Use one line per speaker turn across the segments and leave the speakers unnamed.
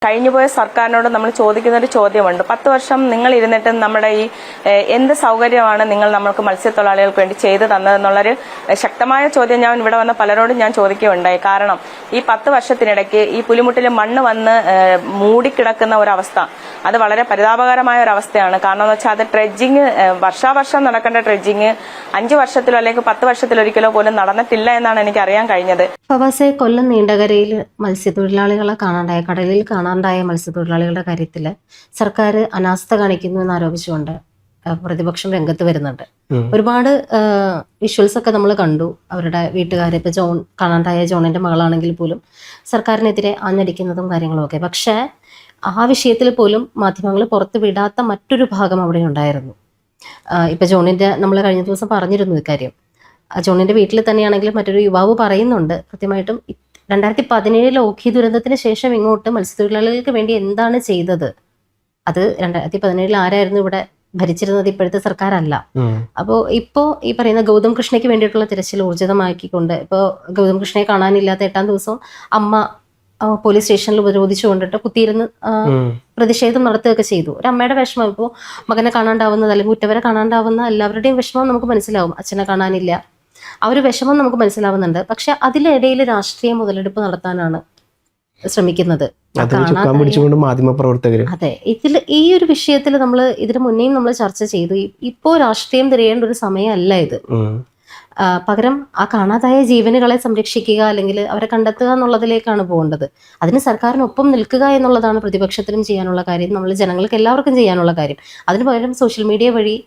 കഴിഞ്ഞുപോയ സർക്കാരിനോട് നമ്മൾ ചോദിക്കുന്ന ഒരു ചോദ്യമുണ്ട്. 10 വർഷം നിങ്ങൾ ഇരുന്നിട്ട് നമ്മുടെ ഈ എന്ത് സൗകര്യമാണ് നിങ്ങൾ നമ്മൾക്ക് മത്സ്യത്തൊഴിലാളികൾക്ക് വേണ്ടി ചെയ്തു തന്നതെന്നുള്ളൊരു ശക്തമായ ചോദ്യം ഞാൻ ഇവിടെ വന്ന പലരോടും ഞാൻ ചോദിക്കുകയുണ്ടായി. കാരണം ഈ 10 വർഷത്തിനിടയ്ക്ക് ഈ പുലിമുട്ടിൽ മണ്ണ് വന്ന് മൂടിക്കിടക്കുന്ന ഒരവസ്ഥ, അത് വളരെ പരിതാപകരമായ ഒരു അവസ്ഥയാണ്. കാരണം എന്ന് വെച്ചാൽ അത് ട്രെഡ്ജിങ്, വർഷാവർഷം നടക്കേണ്ട ട്രെഡ്ജിങ് 5 വർഷത്തിലോ അല്ലെങ്കിൽ 10 വർഷത്തിലൊരിക്കലോ പോലും നടന്നിട്ടില്ല എന്നാണ് എനിക്ക് അറിയാൻ കഴിഞ്ഞത്.
ഫവാസെ, കൊല്ലം നീണ്ടകരയിൽ മത്സ്യത്തൊഴിലാളികളെ കാണാണ്ടായ, കടലിൽ കാണാണ്ടായ മത്സ്യത്തൊഴിലാളികളുടെ കാര്യത്തിൽ സർക്കാർ അനാസ്ഥ കാണിക്കുന്നു എന്നാരോപിച്ചുകൊണ്ട് പ്രതിപക്ഷം രംഗത്ത് വരുന്നുണ്ട്. ഒരുപാട് വിഷ്വൽസ് ഒക്കെ നമ്മൾ കണ്ടു. അവരുടെ വീട്ടുകാരെ, ഇപ്പൊ കാണാണ്ടായ ജോണിന്റെ മകളാണെങ്കിൽ പോലും സർക്കാരിനെതിരെ ആഞ്ഞടിക്കുന്നതും കാര്യങ്ങളും ഒക്കെ. പക്ഷേ ആ വിഷയത്തിൽ പോലും മാധ്യമങ്ങൾ പുറത്ത് വിടാത്ത മറ്റൊരു ഭാഗം അവിടെ ഉണ്ടായിരുന്നു. ഇപ്പൊ ജോണിന്റെ, നമ്മൾ കഴിഞ്ഞ ദിവസം പറഞ്ഞിരുന്നു ഇക്കാര്യം. ജോണിന്റെ വീട്ടിൽ തന്നെയാണെങ്കിലും മറ്റൊരു യുവാവ് പറയുന്നുണ്ട് കൃത്യമായിട്ടും 2017 ഓഖി ദുരന്തത്തിന് ശേഷം ഇങ്ങോട്ട് മത്സ്യത്തൊഴിലാളികൾക്ക് വേണ്ടി എന്താണ് ചെയ്തത്, അത് 2017 ആരായിരുന്നു ഇവിടെ ഭരിച്ചിരുന്നത്, ഇപ്പോഴത്തെ സർക്കാരല്ല. അപ്പോൾ ഇപ്പോൾ ഈ പറയുന്ന ഗൗതം കൃഷ്ണയ്ക്ക് വേണ്ടിയിട്ടുള്ള തിരച്ചിൽ ഊർജിതമാക്കിക്കൊണ്ട്, ഇപ്പോൾ ഗൗതം കൃഷ്ണയെ കാണാനില്ലാത്ത 8ാം ദിവസം അമ്മ പോലീസ് സ്റ്റേഷനിൽ ഉപരോധിച്ചു കൊണ്ടിട്ട് കുത്തിയിരുന്ന് പ്രതിഷേധം നടത്തുകയൊക്കെ ചെയ്തു. ഒരു അമ്മയുടെ വിഷമം, ഇപ്പോൾ മകനെ കാണാണ്ടാവുന്നത് അല്ലെങ്കിൽ ഉറ്റവരെ കാണാണ്ടാവുന്ന എല്ലാവരുടെയും വിഷമം നമുക്ക് മനസ്സിലാവും. അച്ഛനെ കാണാനില്ല, ആ ഒരു വിഷമം നമുക്ക് മനസ്സിലാവുന്നുണ്ട്. പക്ഷെ അതിലിടയിൽ രാഷ്ട്രീയ മുതലെടുപ്പ് നടത്താനാണ് ശ്രമിക്കുന്നത്. അതെ, ഈ ഒരു വിഷയത്തിൽ നമ്മൾ ഇതിനു മുന്നേയും നമ്മൾ ചർച്ച ചെയ്തു. ഇപ്പോ രാഷ്ട്രീയം തിരയേണ്ട ഒരു സമയമല്ല ഇത്. പകരം ആ കാണാതായ ജീവനുകളെ സംരക്ഷിക്കുക അല്ലെങ്കിൽ അവരെ കണ്ടെത്തുക എന്നുള്ളതിലേക്കാണ് പോകേണ്ടത്. അതിന് സർക്കാരിനൊപ്പം നിൽക്കുക എന്നുള്ളതാണ് പ്രതിപക്ഷത്തിനും ചെയ്യാനുള്ള കാര്യം, നമ്മൾ ജനങ്ങൾക്ക് എല്ലാവർക്കും ചെയ്യാനുള്ള കാര്യം. അതിന് പകരം സോഷ്യൽ മീഡിയ വഴി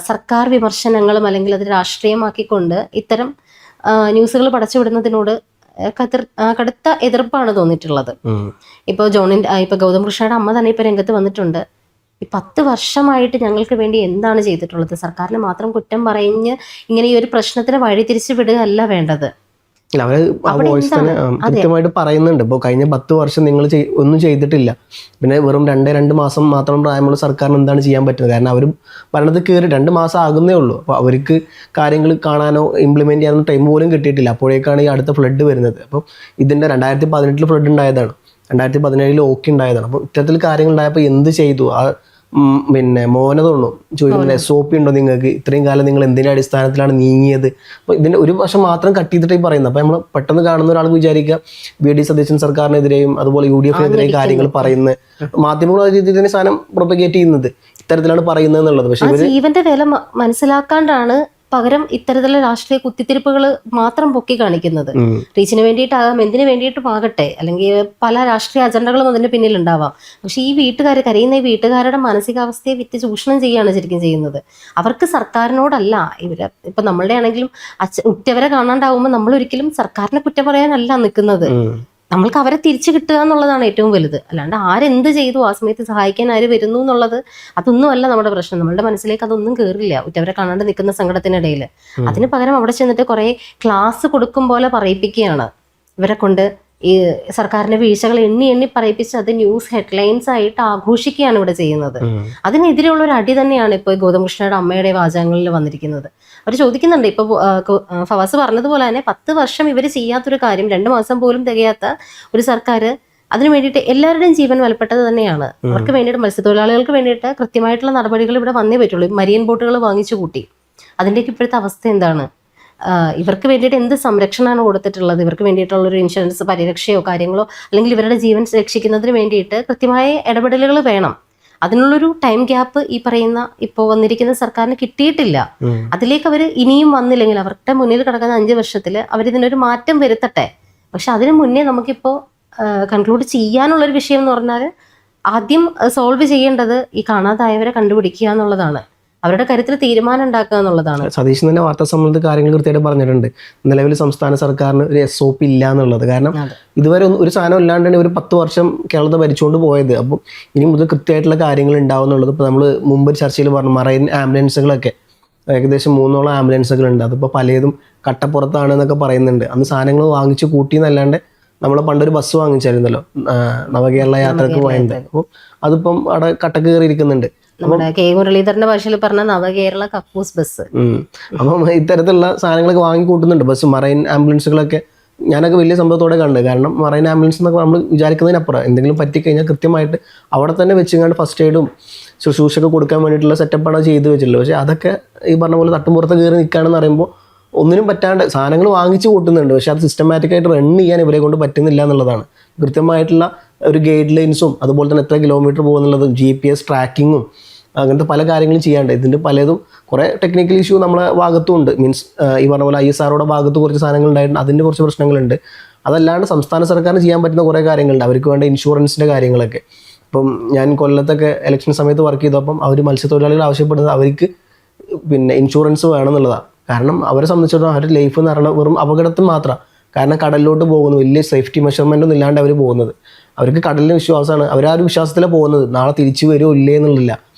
സർക്കാർ വിമർശനങ്ങളും അല്ലെങ്കിൽ അത് രാഷ്ട്രീയമാക്കിക്കൊണ്ട് ഇത്തരം ന്യൂസുകൾ പടച്ചുവിടുന്നതിനോട് കടുത്ത എതിർപ്പാണ് തോന്നിയിട്ടുള്ളത്. ഇപ്പോൾ ഇപ്പൊ ഗൗതം കൃഷ്ണയുടെ അമ്മ തന്നെ ഇപ്പൊ രംഗത്ത് വന്നിട്ടുണ്ട്. ഈ 10 വർഷമായിട്ട് ഞങ്ങൾക്ക് വേണ്ടി എന്താണ് ചെയ്തിട്ടുള്ളത്? സർക്കാരിനെ മാത്രം കുറ്റം പറഞ്ഞ് ഇങ്ങനെ ഈ ഒരു പ്രശ്നത്തിന് വഴിതിരിച്ചു വിടുകയല്ല വേണ്ടത്.
അവര് ആ വോയിസ് തന്നെ കൃത്യമായിട്ട് പറയുന്നുണ്ട്. ഇപ്പോൾ കഴിഞ്ഞ 10 വർഷം നിങ്ങൾ ഒന്നും ചെയ്തിട്ടില്ല, പിന്നെ വെറും 2 മാസം മാത്രം പ്രായമുള്ള സർക്കാരിന് എന്താണ് ചെയ്യാൻ പറ്റുന്നത്? കാരണം അവർ ഭരണത്തിൽ കയറി 2 മാസം ആകുന്നേ ഉള്ളൂ. അപ്പോൾ അവർക്ക് കാര്യങ്ങൾ കാണാനോ ഇംപ്ലിമെന്റ് ചെയ്യാനോ ടൈം പോലും കിട്ടിയിട്ടില്ല. അപ്പോഴേക്കാണ് ഈ അടുത്ത ഫ്ലഡ് വരുന്നത്. അപ്പോൾ ഇതിന്റെ 2018 ഫ്ലഡ് ഉണ്ടായതാണ്, 2017 ഓക്കി ഉണ്ടായതാണ്. അപ്പോൾ ഇത്തരത്തിൽ കാര്യങ്ങൾ ഉണ്ടായപ്പോൾ എന്ത് ചെയ്തു? പിന്നെ മോന തോന്നുന്നു ചോദിക്കുന്നത്, SOP ഉണ്ടോ നിങ്ങൾക്ക്? ഇത്രയും കാലം നിങ്ങൾ എന്തിന്റെ അടിസ്ഥാനത്തിലാണ് നീങ്ങിയത്? അപ്പോൾ ഇതിന്റെ ഒരു വശം മാത്രം കട്ട് ചെയ്തിട്ട് പറയുന്നത്. അപ്പോൾ നമ്മൾ പെട്ടെന്ന് കാണുന്ന ഒരാൾ വിചാരിക്കുക VD സതീശൻ സർക്കാരിനെതിരെയും അതുപോലെ UDF-നെതിരെയും കാര്യങ്ങൾ പറയുന്നത്, മാധ്യമങ്ങൾ രീതിയിൽ സാധനം പ്രൊപ്പഗേറ്റ് ചെയ്യുന്നത് ഇത്തരത്തിലാണ് പറയുന്നത് എന്നുള്ളത്. പക്ഷേ
ജീവന്റെ വില മനസ്സിലാക്കാണ്ടാണ് പകരം ഇത്തരത്തിലുള്ള രാഷ്ട്രീയ കുത്തിത്തിരിപ്പുകൾ മാത്രം പൊക്കി കാണിക്കുന്നത്. റീച്ചിന് വേണ്ടിയിട്ടാകാം, എന്തിനു വേണ്ടിയിട്ടും ആകട്ടെ, അല്ലെങ്കിൽ പല രാഷ്ട്രീയ അജണ്ടകളും അതിന്റെ പിന്നിൽ ഉണ്ടാവാം. പക്ഷെ ഈ കരയുന്ന ഈ വീട്ടുകാരുടെ മാനസികാവസ്ഥയെ വിറ്റ് ചൂഷണം ചെയ്യുകയാണ് ശരിക്കും ചെയ്യുന്നത്. അവർക്ക് സർക്കാരിനോടല്ല, ഇപ്പൊ നമ്മളുടെ ആണെങ്കിലും ഉറ്റവരെ കാണാണ്ടാവുമ്പോൾ നമ്മൾ ഒരിക്കലും സർക്കാരിനെ കുറ്റം പറയാനല്ല നിൽക്കുന്നത്. നമ്മൾക്ക് അവരെ തിരിച്ചു കിട്ടുക എന്നുള്ളതാണ് ഏറ്റവും വലുത്. അല്ലാണ്ട് ആരെന്ത് ചെയ്തു, ആ സമയത്ത് സഹായിക്കാൻ ആര് വരുന്നു എന്നുള്ളത് അതൊന്നും അല്ല നമ്മുടെ പ്രശ്നം. നമ്മളുടെ മനസ്സിലേക്ക് അതൊന്നും കയറില്ല ഉറ്റവരെ കാണാണ്ട് നിൽക്കുന്ന സങ്കടത്തിനിടയിൽ. അതിന് പകരം അവിടെ ചെന്നിട്ട് കുറെ ക്ലാസ് കൊടുക്കും പോലെ പറയിപ്പിക്കുകയാണ് ഇവരെ കൊണ്ട്. ഈ സർക്കാരിന്റെ വീഴ്ചകൾ എണ്ണി പറയിപ്പിച്ച് അത് ന്യൂസ് ഹെഡ്ലൈൻസ് ആയിട്ട് ആഘോഷിക്കുകയാണ് ഇവിടെ ചെയ്യുന്നത്. അതിനെതിരെയുള്ള ഒരു അടി തന്നെയാണ് ഇപ്പോൾ ഗൗതം കൃഷ്ണയുടെ അമ്മയുടെ വാചകങ്ങളിൽ വന്നിരിക്കുന്നത്. അവർ ചോദിക്കുന്നുണ്ട്, ഇപ്പൊ ഫവാസ് പറഞ്ഞതുപോലെ തന്നെ 10 വർഷം ഇവർ ചെയ്യാത്തൊരു കാര്യം, 2 മാസം പോലും തികയാത്ത ഒരു സർക്കാർ, അതിനു വേണ്ടിയിട്ട് എല്ലാവരുടെയും ജീവൻ വിലപ്പെട്ടത് തന്നെയാണ്. അവർക്ക് വേണ്ടിയിട്ട്, മത്സ്യത്തൊഴിലാളികൾക്ക് വേണ്ടിയിട്ട് കൃത്യമായിട്ടുള്ള നടപടികൾ ഇവിടെ വന്നേ പറ്റുള്ളൂ. മരിയൻ ബോട്ടുകൾ വാങ്ങിച്ചു കൂട്ടി, അതിൻ്റെയൊക്കെ ഇപ്പോഴത്തെ അവസ്ഥ എന്താണ്? ഇവർക്ക് വേണ്ടിയിട്ട് എന്ത് സംരക്ഷണമാണ് കൊടുത്തിട്ടുള്ളത്? ഇവർക്ക് വേണ്ടിയിട്ടുള്ളൊരു ഇൻഷുറൻസ് പരിരക്ഷയോ കാര്യങ്ങളോ, അല്ലെങ്കിൽ ഇവരുടെ ജീവൻ രക്ഷിക്കുന്നതിന് വേണ്ടിയിട്ട് കൃത്യമായ ഇടപെടലുകൾ വേണം. അതിനുള്ളൊരു ടൈം ഗ്യാപ്പ് ഈ പറയുന്ന ഇപ്പോൾ വന്നിരിക്കുന്ന സർക്കാരിന് കിട്ടിയിട്ടില്ല. അതിലേക്ക് അവർ ഇനിയും വന്നില്ലെങ്കിൽ, അവരുടെ മുന്നിൽ കിടക്കുന്ന 5 വർഷത്തിൽ അവരിതിനൊരു മാറ്റം വരുത്തട്ടെ. പക്ഷെ അതിനു മുന്നേ നമുക്കിപ്പോൾ കൺക്ലൂഡ് ചെയ്യാനുള്ളൊരു വിഷയം എന്ന് പറഞ്ഞാൽ, ആദ്യം സോൾവ് ചെയ്യേണ്ടത് ഈ കാണാതായവരെ കണ്ടുപിടിക്കുക എന്നുള്ളതാണ്. അവരുടെ കാര്യത്തിൽ തീരുമാനം ഉണ്ടാക്കുക എന്നുള്ളതാണ്.
സതീശൻ തന്നെ വാർത്താ സമ്മേളനത്തിൽ കാര്യങ്ങൾ കൃത്യമായിട്ട് പറഞ്ഞിട്ടുണ്ട്. നിലവിൽ സംസ്ഥാന സർക്കാരിന് ഒരു SOP ഇല്ല എന്നുള്ളത്. കാരണം ഇതുവരെ ഒരു സാധനം ഇല്ലാണ്ടാണ് ഒരു 10 വർഷം കേരളത്തെ ഭരിച്ചുകൊണ്ട് പോയത്. അപ്പം ഇനി മുതൽ കൃത്യമായിട്ടുള്ള കാര്യങ്ങൾ ഉണ്ടാവും എന്നുള്ളത്. ഇപ്പോൾ നമ്മൾ മുമ്പ് ചർച്ചയിൽ പറഞ്ഞു, മറൈൻ ആംബുലൻസുകളൊക്കെ ഏകദേശം 3ഓളം ആംബുലൻസുകളുണ്ട്. അതിപ്പോൾ പലതും കട്ടപ്പുറത്താണ് എന്നൊക്കെ പറയുന്നുണ്ട്. അന്ന് സാധനങ്ങൾ വാങ്ങിച്ച് കൂട്ടിയെന്നല്ലാണ്ട് നമ്മൾ പണ്ടൊരു ബസ് വാങ്ങിച്ചായിരുന്നല്ലോ നവകേരള യാത്രക്ക് പോയത്. അപ്പോൾ അതിപ്പം അവിടെ കട്ട കയറിയിരിക്കുന്നുണ്ട്.
നമ്മുടെ കെ മുരളീധരന്റെ ഭാഷയിൽ പറഞ്ഞ നവകേരള കക്കൂസ് ബസ്.
അപ്പം ഇത്തരത്തിലുള്ള സാധനങ്ങളൊക്കെ വാങ്ങിക്കൂട്ടുന്നുണ്ട്. ബസ്, മറൈൻ ആംബുലൻസുകളൊക്കെ ഞാനൊക്കെ വലിയ സംഭവത്തോടെ കണ്ട്. കാരണം മറൈൻ ആംബുലൻസ് എന്നൊക്കെ നമ്മൾ വിചാരിക്കുന്നതിനപ്പുറം എന്തെങ്കിലും പറ്റിക്കഴിഞ്ഞാൽ കൃത്യമായിട്ട് അവിടെ തന്നെ വെച്ചുകൊണ്ട് ഫസ്റ്റ് എയ്ഡും ശുശ്രൂഷയൊക്കെ കൊടുക്കാൻ വേണ്ടിയിട്ടുള്ള സെറ്റപ്പാണ് ചെയ്ത് വെച്ചിട്ടുള്ളത്. പക്ഷേ അതൊക്കെ ഈ പറഞ്ഞ പോലെ തട്ടുംപുറത്ത് കയറി നിൽക്കുകയാണെന്ന് പറയുമ്പോൾ ഒന്നിനും പറ്റാണ്ട് സാധനങ്ങൾ വാങ്ങിച്ച് കൂട്ടുന്നുണ്ട്, പക്ഷേ അത് സിസ്റ്റമാറ്റിക്കായിട്ട് റൺ ചെയ്യാൻ ഇവരെ കൊണ്ട് പറ്റുന്നില്ല എന്നുള്ളതാണ്. കൃത്യമായിട്ടുള്ള ഒരു ഗൈഡ് ലൈൻസും അതുപോലെ തന്നെ എത്ര കിലോമീറ്റർ പോകുന്നുള്ളതും GPS ട്രാക്കിങ്ങും അങ്ങനത്തെ പല കാര്യങ്ങളും ചെയ്യാണ്ട്. ഇതിൻ്റെ പലതും കുറേ ടെക്നിക്കൽ ഇഷ്യൂ നമ്മളെ ഭാഗത്തും ഉണ്ട്. മീൻസ് ഈ പറഞ്ഞ പോലെ ISROയുടെ ഭാഗത്ത് കുറച്ച് സാധനങ്ങൾ ഉണ്ടായിട്ടുണ്ട്, അതിൻ്റെ കുറച്ച് പ്രശ്നങ്ങളുണ്ട്. അതല്ലാണ്ട് സംസ്ഥാന സർക്കാരിന് ചെയ്യാൻ പറ്റുന്ന കുറേ കാര്യങ്ങളുണ്ട്. അവർക്ക് വേണ്ട ഇൻഷുറൻസിൻ്റെ കാര്യങ്ങളൊക്കെ. ഇപ്പം ഞാൻ കൊല്ലത്തൊക്കെ ഇലക്ഷൻ സമയത്ത് വർക്ക് ചെയ്തപ്പം അവർ മത്സ്യത്തൊഴിലാളികൾ ആവശ്യപ്പെടുന്നത് അവർക്ക് പിന്നെ ഇൻഷുറൻസ് വേണമെന്നുള്ളതാണ്. കാരണം അവരെ സംബന്ധിച്ചിടത്തോളം അവരുടെ ലൈഫ് എന്ന് പറയുന്നത് വെറും അപകടത്തിൽ മാത്രമാണ്. കാരണം കടലിലോട്ട് പോകുന്നു, വലിയ സേഫ്റ്റി മെഷർമെൻ്റ് ഒന്നും ഇല്ലാണ്ട് അവർ പോകുന്നത്. അവർക്ക് കടലിന് വിശ്വാസമാണ്, അവർ ആ ഒരു വിശ്വാസത്തിലാണ് പോകുന്നത്. നാളെ തിരിച്ചു വരുമോ ഇല്ലേ എന്നുള്ളില്ല.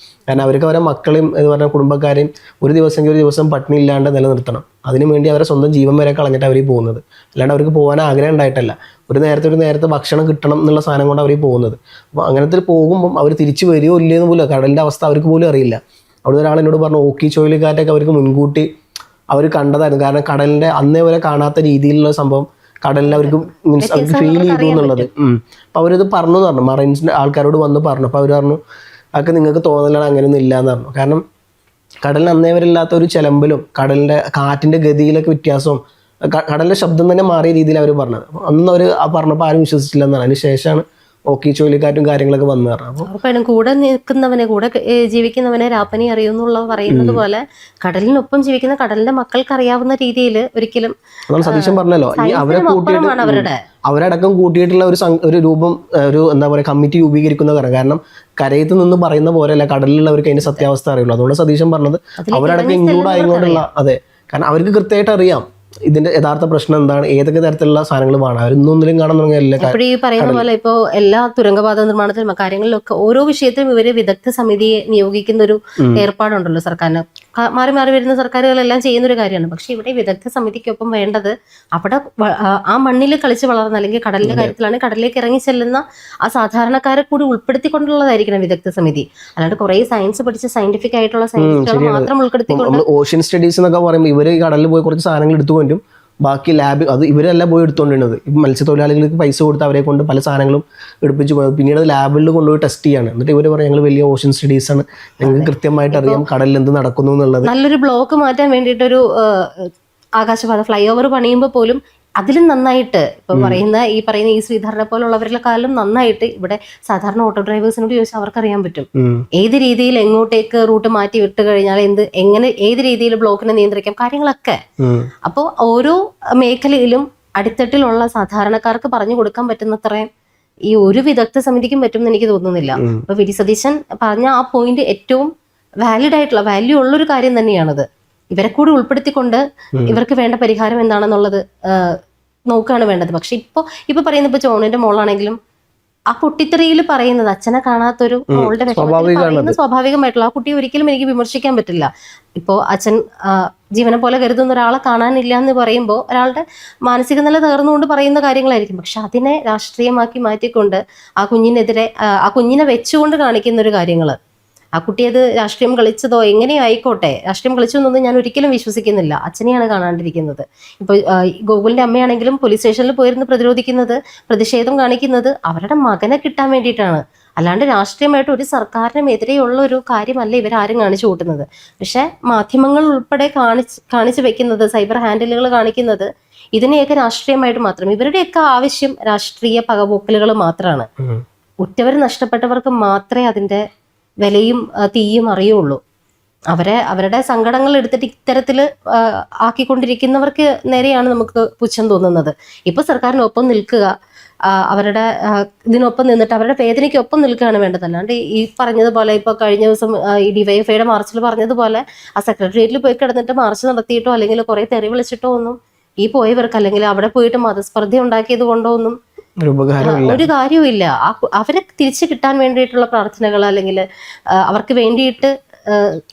കാരണം അവർക്ക് അവരെ മക്കളെയും എന്ന് പറഞ്ഞാൽ കുടുംബക്കാരെയും ഒരു ദിവസം പട്ടിണി ഇല്ലാണ്ട് നിലനിർത്തണം. അതിനുവേണ്ടി അവരെ സ്വന്തം ജീവൻ വരെ കളഞ്ഞിട്ട് അവർ പോകുന്നത്. അല്ലാണ്ട് അവർക്ക് പോകാൻ ആഗ്രഹം ഉണ്ടായിട്ടല്ല, ഒരു നേരത്തെ ഭക്ഷണം കിട്ടണം എന്നുള്ള സാധനം കൊണ്ട് അവർ പോകുന്നത്. അപ്പോൾ അങ്ങനത്തെ പോകുമ്പം അവർ തിരിച്ചു വരുമോ ഇല്ലേന്ന് പോലും കടലിൻ്റെ അവസ്ഥ അവർക്ക് പോലും അറിയില്ല. അവിടെ ഒരാൾ എന്നോട് പറഞ്ഞു ഓക്കി ചുഴലിക്കാറ്റൊക്കെ അവർക്ക് മുൻകൂട്ടി അവർ കണ്ടതായിരുന്നു. കാരണം കടലിൻ്റെ അന്നേ വരെ കാണാത്ത രീതിയിലുള്ള സംഭവം കടലിൽ അവർക്ക് മീൻസ് അവർക്ക് ഫീൽ ചെയ്തു എന്നുള്ളത്. അപ്പോൾ അവരത് പറഞ്ഞു മറൈൻസിൻ്റെ ആൾക്കാരോട് വന്ന് പറഞ്ഞു. അപ്പോൾ അവർ പറഞ്ഞു അതൊക്കെ നിങ്ങൾക്ക് തോന്നലാണ്, അങ്ങനെയൊന്നും ഇല്ല എന്ന് പറഞ്ഞു. കാരണം കടലിന് അന്നേ വരെ ഇല്ലാത്ത ഒരു ചിലമ്പലും കടലിൻ്റെ കാറ്റിൻ്റെ ഗതിയിലൊക്കെ വ്യത്യാസവും കടലിൻ്റെ ശബ്ദം തന്നെ മാറിയ രീതിയിൽ അവർ പറഞ്ഞത്. അപ്പോൾ അന്ന് അവർ ആ പറഞ്ഞപ്പോൾ ആരും വിശ്വസിച്ചില്ല എന്നാണ്. അതിന് ശേഷമാണ് ഓക്കി ചുഴലിക്കാറ്റും കാര്യങ്ങളൊക്കെ വന്നു പറഞ്ഞു.
അപ്പോൾ കൂടെ നിൽക്കുന്നവനെ കൂടെ ജീവിക്കുന്നവനെ രാപ്പനി അറിയുന്നുള്ള പറയുന്നത് പോലെ കടലിനൊപ്പം ജീവിക്കുന്ന കടലിന്റെ മക്കൾക്ക് അറിയാവുന്ന രീതിയിൽ ഒരിക്കലും
അതാണ് സതീശൻ പറഞ്ഞല്ലോ, ഈ അവരെ കൂട്ടിയിട്ട് അവരടക്കം കൂട്ടിയിട്ടുള്ള ഒരു രൂപം ഒരു എന്താ പറയുക കമ്മിറ്റി രൂപീകരിക്കുന്ന കാരണം കരയത്ത് നിന്ന് പറയുന്ന പോലെയല്ല കടലിലുള്ളവർക്ക് അതിന്റെ സത്യാവസ്ഥ അറിയുള്ളൂ. അതുകൊണ്ട് സതീശൻ പറഞ്ഞത് അവരടക്കം ഇൻക്ലൂഡ് ആയതുകൊണ്ടുള്ള അതെ, കാരണം അവർക്ക് കൃത്യമായിട്ട് അറിയാം ഇതിന്റെ യഥാർത്ഥ പ്രശ്നം എന്താണ്, ഏതൊക്കെ തരത്തിലുള്ള സാധനങ്ങൾ വേണം. അവരൊന്നും കാണാൻ തുടങ്ങിയല്ല.
ഈ പറയുന്ന പോലെ ഇപ്പോൾ എല്ലാ തുരങ്കപാത നിർമ്മാണത്തിലും കാര്യങ്ങളിലൊക്കെ ഓരോ വിഷയത്തിലും ഇവര് വിദഗ്ധ സമിതിയെ നിയോഗിക്കുന്ന ഒരു ഏർപ്പാടുണ്ടല്ലോ സർക്കാരിന്. മാറി മാറി വരുന്ന സർക്കാരുകളെല്ലാം ചെയ്യുന്ന ഒരു കാര്യമാണ്. പക്ഷെ ഇവിടെ വിദഗ്ധ സമിതിക്കൊപ്പം വേണ്ടത് അവിടെ ആ മണ്ണിൽ കളിച്ച് വളർന്ന അല്ലെങ്കിൽ കടലിന്റെ കാര്യത്തിലാണ് കടലിലേക്ക് ഇറങ്ങി ചെല്ലുന്ന ആ സാധാരണക്കാരെ കൂടി ഉൾപ്പെടുത്തിക്കൊണ്ടുള്ളതായിരിക്കണം വിദഗ്ധ സമിതി. അല്ലാണ്ട് കുറെ സയൻസ് പഠിച്ച സയന്റിഫിക് ആയിട്ടുള്ള സയൻസുകൾ മാത്രം ഉൾപ്പെടുത്തിക്കൊണ്ട്
ഓഷ്യൻ സ്റ്റഡീസ് എന്നൊക്കെ പറയുമ്പോൾ ഇവര് കടലിൽ പോയി കുറച്ച് സാധനങ്ങൾ എടുത്തുകൊണ്ടും ബാക്കി ലാബ് അത് ഇവരെല്ലാം പോയി എടുത്തുകൊണ്ടിരുന്നത്. ഇപ്പം മത്സ്യത്തൊഴിലാളികൾക്ക് പൈസ കൊടുത്ത് അവരെ കൊണ്ട് പല സാധനങ്ങളും എടുപ്പിച്ച് പോയത്. പിന്നീട് ലാബിൽ കൊണ്ടുപോയി ടെസ്റ്റ് ചെയ്യാണ്. എന്നിട്ട് ഇവർ പറയും ഞങ്ങൾ വലിയ ഓഷ്യൻ സ്റ്റഡീസ് ആണ്, ഞങ്ങൾക്ക് കൃത്യമായിട്ട് അറിയാം കടലിൽ എന്ത് നടക്കുന്നു എന്നുള്ളത്.
നല്ലൊരു ബ്ലോക്ക് മാറ്റാൻ വേണ്ടിയിട്ടൊരു ആകാശപാത ഫ്ലൈ ഓവർ പണിയുമ്പോൾ പോലും അതിലും നന്നായിട്ട് ഇപ്പൊ പറയുന്ന ഈ ശ്രീധരനെ പോലുള്ളവരെക്കാളും നന്നായിട്ട് ഇവിടെ സാധാരണ ഓട്ടോ ഡ്രൈവേഴ്സിനോട് ചോദിച്ചാൽ അവർക്കറിയാൻ പറ്റും ഏത് രീതിയിൽ എങ്ങോട്ടേക്ക് റൂട്ട് മാറ്റി വിട്ട് കഴിഞ്ഞാൽ എങ്ങനെ ഏത് രീതിയിൽ ബ്ലോക്കിനെ നിയന്ത്രിക്കാം കാര്യങ്ങളൊക്കെ. അപ്പോൾ ഓരോ മേഖലയിലും അടിത്തട്ടിലുള്ള സാധാരണക്കാർക്ക് പറഞ്ഞു കൊടുക്കാൻ പറ്റുന്നത്രയും ഈ ഒരു വിദഗ്ധ സമിതിക്കും പറ്റും എന്ന് എനിക്ക് തോന്നുന്നില്ല. അപ്പൊ വി ഡി സതീശൻ പറഞ്ഞ ആ പോയിന്റ് ഏറ്റവും വാലിഡ് ആയിട്ടുള്ള വാല്യൂ ഉള്ളൊരു കാര്യം തന്നെയാണത്. ഇവരെ കൂടി ഉൾപ്പെടുത്തിക്കൊണ്ട് ഇവർക്ക് വേണ്ട പരിഹാരം എന്താണെന്നുള്ളത് നോക്കുകയാണ് വേണ്ടത്. പക്ഷെ ഇപ്പൊ പറയുന്ന ഇപ്പൊ ജോണിന്റെ മോളാണെങ്കിലും ആ പൊട്ടിത്തെറിയിൽ പറയുന്നത് അച്ഛനെ കാണാത്തൊരു മോളുടെ പറയുന്ന സ്വാഭാവികമായിട്ടുള്ള ആ കുട്ടിയെ ഒരിക്കലും എനിക്ക് വിമർശിക്കാൻ പറ്റില്ല. ഇപ്പോ അച്ഛൻ ജീവനെ പോലെ കരുതുന്ന ഒരാളെ കാണാനില്ല എന്ന് പറയുമ്പോൾ ഒരാളുടെ മാനസിക നില തകർന്നുകൊണ്ട് പറയുന്ന കാര്യങ്ങളായിരിക്കും. പക്ഷെ അതിനെ രാഷ്ട്രീയമാക്കി മാറ്റിക്കൊണ്ട് ആ കുഞ്ഞിനെ വെച്ചുകൊണ്ട് കാണിക്കുന്ന ഒരു കാര്യങ്ങള് ആ കുട്ടി അത് രാഷ്ട്രീയം കളിച്ചതോ എങ്ങനെയോ ആയിക്കോട്ടെ, രാഷ്ട്രീയം കളിച്ചു എന്നൊന്നും ഞാൻ ഒരിക്കലും വിശ്വസിക്കുന്നില്ല. അച്ഛനെയാണ് കാണാണ്ടിരിക്കുന്നത്. ഇപ്പോൾ ഗോകുലിന്റെ അമ്മയാണെങ്കിലും പോലീസ് സ്റ്റേഷനിൽ പോയിരുന്ന് പ്രതിഷേധം കാണിക്കുന്നത് അവരുടെ മകനെ കിട്ടാൻ വേണ്ടിയിട്ടാണ്. അല്ലാണ്ട് രാഷ്ട്രീയമായിട്ട് ഒരു സർക്കാരിനെതിരെയുള്ള ഒരു കാര്യമല്ല ഇവരാരും കാണിച്ചു കൂട്ടുന്നത്. പക്ഷെ മാധ്യമങ്ങൾ ഉൾപ്പെടെ കാണിച്ചു വെക്കുന്നത്, സൈബർ ഹാൻഡിലുകൾ കാണിക്കുന്നത് ഇതിനെയൊക്കെ രാഷ്ട്രീയമായിട്ട് മാത്രം. ഇവരുടെയൊക്കെ ആവശ്യം രാഷ്ട്രീയ പകപോക്കലുകൾ മാത്രമാണ്. ഉറ്റവർ നഷ്ടപ്പെട്ടവർക്ക് മാത്രമേ അതിന്റെ വിലയും തീയും അറിയുള്ളൂ. അവരുടെ സങ്കടങ്ങൾ എടുത്തിട്ട് ഇത്തരത്തില് ആക്കിക്കൊണ്ടിരിക്കുന്നവർക്ക് നേരെയാണ് നമുക്ക് പുച്ഛം തോന്നുന്നത്. ഇപ്പൊ സർക്കാരിനൊപ്പം നിൽക്കുക, അവരുടെ ഇതിനൊപ്പം നിന്നിട്ട് അവരുടെ വേദനയ്ക്കൊപ്പം നിൽക്കുകയാണ് വേണ്ടത്. അല്ലാണ്ട് ഈ പറഞ്ഞതുപോലെ ഇപ്പൊ കഴിഞ്ഞ ദിവസം ഈ ഡിവൈഎഫ്ഐയുടെ മാർച്ചിൽ പറഞ്ഞതുപോലെ ആ സെക്രട്ടേറിയറ്റിൽ പോയി കിടന്നിട്ട് മാർച്ച് നടത്തിയിട്ടോ അല്ലെങ്കിൽ കുറെ തെറി വിളിച്ചിട്ടോ ഒന്നും ഈ പോയവർക്ക് അല്ലെങ്കിൽ അവിടെ പോയിട്ട് മതസ്പർദ്ധ ഉണ്ടാക്കിയത് കൊണ്ടോ ഒന്നും ഒരു കാര്യവുമില്ല. അവരെ തിരിച്ചു കിട്ടാൻ വേണ്ടിയിട്ടുള്ള പ്രാർത്ഥനകൾ അല്ലെങ്കിൽ അവർക്ക് വേണ്ടിയിട്ട്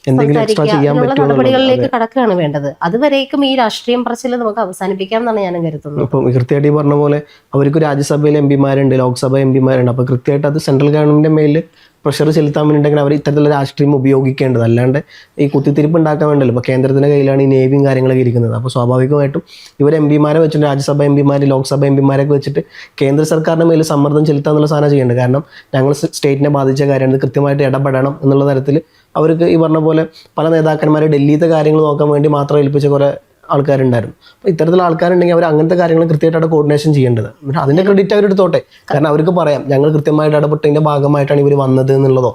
എന്തെങ്കിലും extra ചെയ്യാൻ
അതിനുള്ള
പറ്റുമോ എന്നുള്ളത്.
നടപടികളിലേക്ക് കടക്കുകയാണ് വേണ്ടത്. അതുവരേക്കും ഈ രാഷ്ട്രീയം പറച്ചിൽ നമുക്ക് അവസാനിപ്പിക്കാം എന്നാണ് ഞാനും കരുതുന്നത്.
ഇപ്പം കൃത്യമായിട്ട് ഈ പറഞ്ഞ പോലെ അവർക്ക് രാജ്യസഭയിൽ എംപിമാരുണ്ട്, ലോക്സഭ എംപിമാരുണ്ട്. അപ്പോൾ കൃത്യമായിട്ട് അത് സെൻട്രൽ ഗവൺമെന്റിന്റെ മേലിൽ പ്രഷർ ചെലുത്താൻ വേണ്ടിയിട്ടുണ്ടെങ്കിൽ അവർ ഇത്തരത്തിലുള്ള രാഷ്ട്രീയം ഉപയോഗിക്കേണ്ടത്, അല്ലാണ്ട് ഈ കുത്തിത്തിരിപ്പ് ഉണ്ടാക്കാൻ വേണ്ടല്ലോ. ഇപ്പോൾ കേന്ദ്രത്തിന്റെ കയ്യിലാണ് ഈ നേവിയും കാര്യങ്ങളൊക്കെ ഇരിക്കുന്നത്. അപ്പോൾ സ്വാഭാവികമായിട്ടും ഇവർ എംപിമാരെ വെച്ചിട്ട് രാജ്യസഭ എംപിമാർ, ലോക്സഭ എംപിമാരൊക്കെ വെച്ചിട്ട് കേന്ദ്ര സർക്കാരിന്റെ മേലിൽ സമ്മർദ്ദം ചെലുത്താൻ എന്നുള്ള സാധനം ചെയ്യേണ്ടത്. കാരണം ഞങ്ങൾ സ്റ്റേറ്റിനെ ബാധിച്ച കാര്യമാണ്, ഇത് കൃത്യമായിട്ട് ഇടപെടണം എന്നുള്ള തരത്തിൽ അവർക്ക് ഈ പറഞ്ഞ പോലെ പല നേതാക്കന്മാരെ ഡൽഹിയിലത്തെ കാര്യങ്ങൾ നോക്കാൻ വേണ്ടി മാത്രം ഏൽപ്പിച്ച കുറേ ആൾക്കാരുണ്ടായിരുന്നു. അപ്പോൾ ഇത്തരത്തിലുള്ള ആൾക്കാരുണ്ടെങ്കിൽ അവർ അങ്ങനത്തെ കാര്യങ്ങൾ കൃത്യമായിട്ട് കോർഡിനേഷൻ ചെയ്യേണ്ടത്. എന്നിട്ട് അതിന്റെ ക്രെഡിറ്റ് അവരെടുത്തോട്ടെ. കാരണം അവർക്ക് പറയാം ഞങ്ങൾ കൃത്യമായിട്ട് ഇടപെട്ടതിന്റെ ഭാഗമായിട്ടാണ് ഇവർ വന്നത് എന്നുള്ളതോ.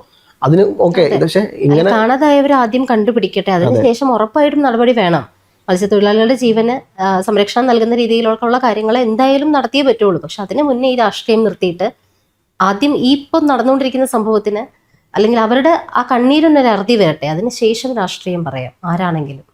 അതിന് ഓക്കെ. പക്ഷെ ഇങ്ങനെ
കാണാതായവർ ആദ്യം കണ്ടുപിടിക്കട്ടെ, അതിനുശേഷം ഉറപ്പായിട്ടും നടപടി വേണം. മത്സ്യത്തൊഴിലാളികളുടെ ജീവന് സംരക്ഷണം നൽകുന്ന രീതിയിലുള്ള കാര്യങ്ങൾ എന്തായാലും നടത്തിയേ പറ്റുള്ളൂ. പക്ഷെ അതിന് മുന്നേ ഈ രാഷ്ട്രീയം നിർത്തിയിട്ട് ആദ്യം ഈ ഇപ്പം നടന്നുകൊണ്ടിരിക്കുന്ന സംഭവത്തിന് അല്ലെങ്കിൽ അവരുടെ ആ കണ്ണീരിനൊരു അറുതി വരട്ടെ, അതിനുശേഷം രാഷ്ട്രീയം പറയാം ആരാണെങ്കിലും.